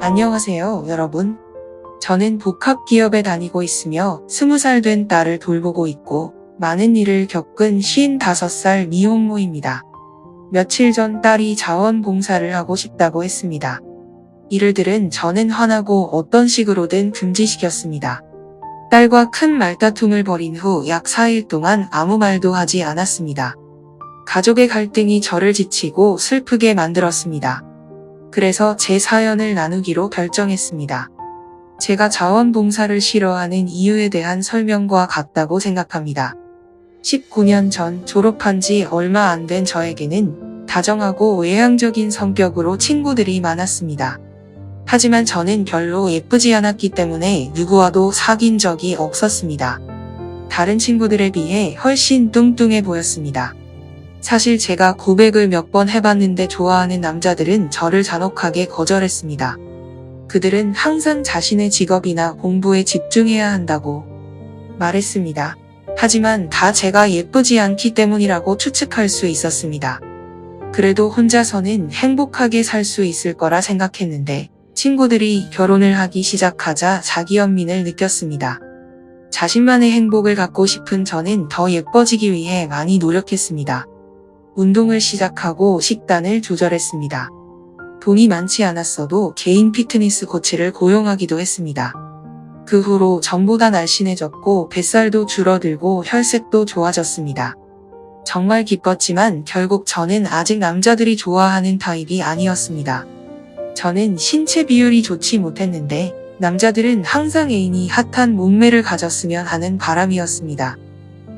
안녕하세요, 여러분. 저는 복합기업에 다니고 있으며 20살 된 딸을 돌보고 있고 많은 일을 겪은 55살 미혼모입니다. 며칠 전 딸이 자원봉사를 하고 싶다고 했습니다. 이를 들은 저는 화나고 어떤 식으로든 금지시켰습니다. 딸과 큰 말다툼을 벌인 후 약 4일 동안 아무 말도 하지 않았습니다. 가족의 갈등이 저를 지치고 슬프게 만들었습니다. 그래서 제 사연을 나누기로 결정했습니다. 제가 자원봉사를 싫어하는 이유에 대한 설명과 같다고 생각합니다. 19년 전 졸업한 지 얼마 안 된 저에게는 다정하고 외향적인 성격으로 친구들이 많았습니다. 하지만 저는 별로 예쁘지 않았기 때문에 누구와도 사귄 적이 없었습니다. 다른 친구들에 비해 훨씬 뚱뚱해 보였습니다. 사실 제가 고백을 몇 번 해봤는데 좋아하는 남자들은 저를 잔혹하게 거절했습니다. 그들은 항상 자신의 직업이나 공부에 집중해야 한다고 말했습니다. 하지만 다 제가 예쁘지 않기 때문이라고 추측할 수 있었습니다. 그래도 혼자서는 행복하게 살 수 있을 거라 생각했는데 친구들이 결혼을 하기 시작하자 자기연민을 느꼈습니다. 자신만의 행복을 갖고 싶은 저는 더 예뻐지기 위해 많이 노력했습니다. 운동을 시작하고 식단을 조절했습니다. 돈이 많지 않았어도 개인 피트니스 코치를 고용하기도 했습니다. 그 후로 전보다 날씬해졌고 뱃살도 줄어들고 혈색도 좋아졌습니다. 정말 기뻤지만 결국 저는 아직 남자들이 좋아하는 타입이 아니었습니다. 저는 신체 비율이 좋지 못했는데 남자들은 항상 애인이 핫한 몸매를 가졌으면 하는 바람이었습니다.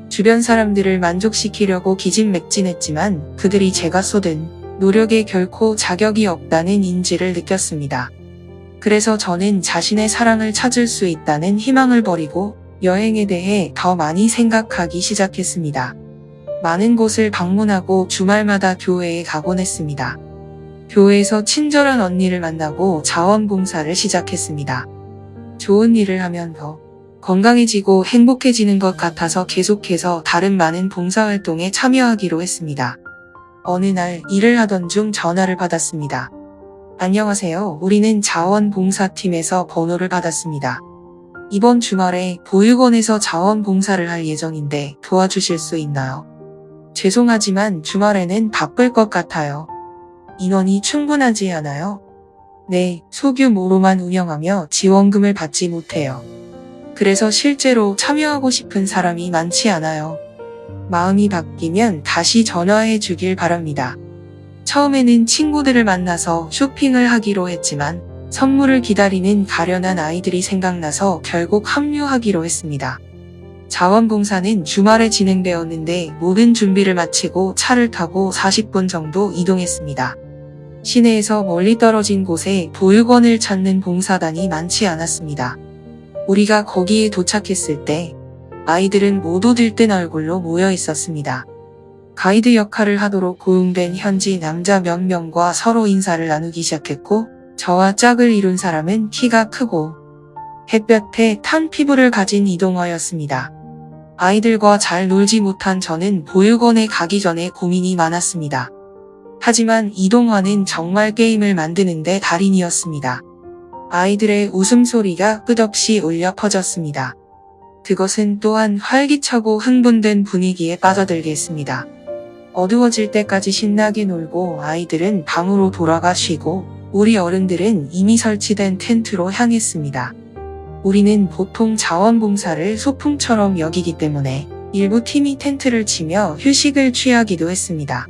주변 사람들을 만족시키려고 기진맥진했지만 그들이 제가 쏟은 노력에 결코 자격이 없다는 인지를 느꼈습니다. 그래서 저는 자신의 사랑을 찾을 수 있다는 희망을 버리고 여행에 대해 더 많이 생각하기 시작했습니다. 많은 곳을 방문하고 주말마다 교회에 가곤 했습니다. 교회에서 친절한 언니를 만나고 자원봉사를 시작했습니다. 좋은 일을 하면 더 건강해지고 행복해지는 것 같아서 계속해서 다른 많은 봉사활동에 참여하기로 했습니다. 어느 날 일을 하던 중 전화를 받았습니다. 안녕하세요. 우리는 자원봉사팀에서 번호를 받았습니다. 이번 주말에 보육원에서 자원봉사를 할 예정인데 도와주실 수 있나요? 죄송하지만 주말에는 바쁠 것 같아요. 인원이 충분하지 않아요? 네, 소규모로만 운영하며 지원금을 받지 못해요. 그래서 실제로 참여하고 싶은 사람이 많지 않아요. 마음이 바뀌면 다시 전화해 주길 바랍니다. 처음에는 친구들을 만나서 쇼핑을 하기로 했지만 선물을 기다리는 가련한 아이들이 생각나서 결국 합류하기로 했습니다. 자원봉사는 주말에 진행되었는데 모든 준비를 마치고 차를 타고 40분 정도 이동했습니다. 시내에서 멀리 떨어진 곳에 보육원을 찾는 봉사단이 많지 않았습니다. 우리가 거기에 도착했을 때 아이들은 모두 들뜬 얼굴로 모여 있었습니다. 가이드 역할을 하도록 고용된 현지 남자 몇 명과 서로 인사를 나누기 시작했고 저와 짝을 이룬 사람은 키가 크고 햇볕에 탄 피부를 가진 이동화였습니다. 아이들과 잘 놀지 못한 저는 보육원에 가기 전에 고민이 많았습니다. 하지만 이동화는 정말 게임을 만드는데 달인이었습니다. 아이들의 웃음소리가 끝없이 울려 퍼졌습니다. 그것은 또한 활기차고 흥분된 분위기에 빠져들게 했습니다. 어두워질 때까지 신나게 놀고 아이들은 방으로 돌아가 쉬고 우리 어른들은 이미 설치된 텐트로 향했습니다. 우리는 보통 자원봉사를 소풍처럼 여기기 때문에 일부 팀이 텐트를 치며 휴식을 취하기도 했습니다.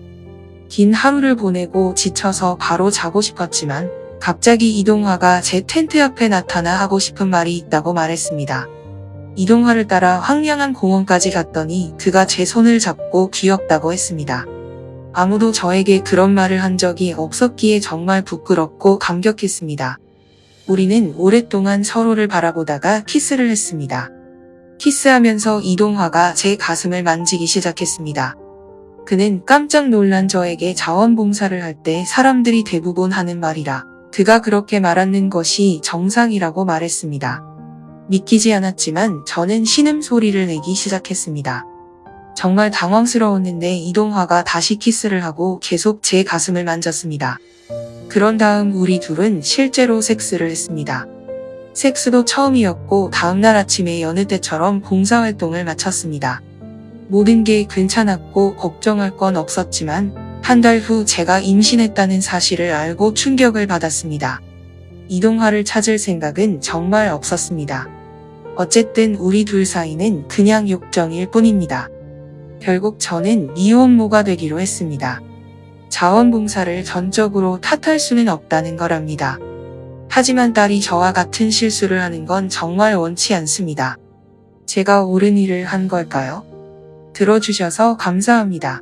긴 하루를 보내고 지쳐서 바로 자고 싶었지만 갑자기 이동화가 제 텐트 앞에 나타나 하고 싶은 말이 있다고 말했습니다. 이동화를 따라 황량한 공원까지 갔더니 그가 제 손을 잡고 귀엽다고 했습니다. 아무도 저에게 그런 말을 한 적이 없었기에 정말 부끄럽고 감격했습니다. 우리는 오랫동안 서로를 바라보다가 키스를 했습니다. 키스하면서 이동화가 제 가슴을 만지기 시작했습니다. 그는 깜짝 놀란 저에게 자원봉사를 할 때 사람들이 대부분 하는 말이라 그가 그렇게 말하는 것이 정상이라고 말했습니다. 믿기지 않았지만 저는 신음소리를 내기 시작했습니다. 정말 당황스러웠는데 이동화가 다시 키스를 하고 계속 제 가슴을 만졌습니다. 그런 다음 우리 둘은 실제로 섹스를 했습니다. 섹스도 처음이었고 다음날 아침에 여느 때처럼 봉사활동을 마쳤습니다. 모든 게 괜찮았고 걱정할 건 없었지만 한 달 후 제가 임신했다는 사실을 알고 충격을 받았습니다. 이동화를 찾을 생각은 정말 없었습니다. 어쨌든 우리 둘 사이는 그냥 욕정일 뿐입니다. 결국 저는 미혼모가 되기로 했습니다. 자원봉사를 전적으로 탓할 수는 없다는 거랍니다. 하지만 딸이 저와 같은 실수를 하는 건 정말 원치 않습니다. 제가 옳은 일을 한 걸까요? 들어주셔서 감사합니다.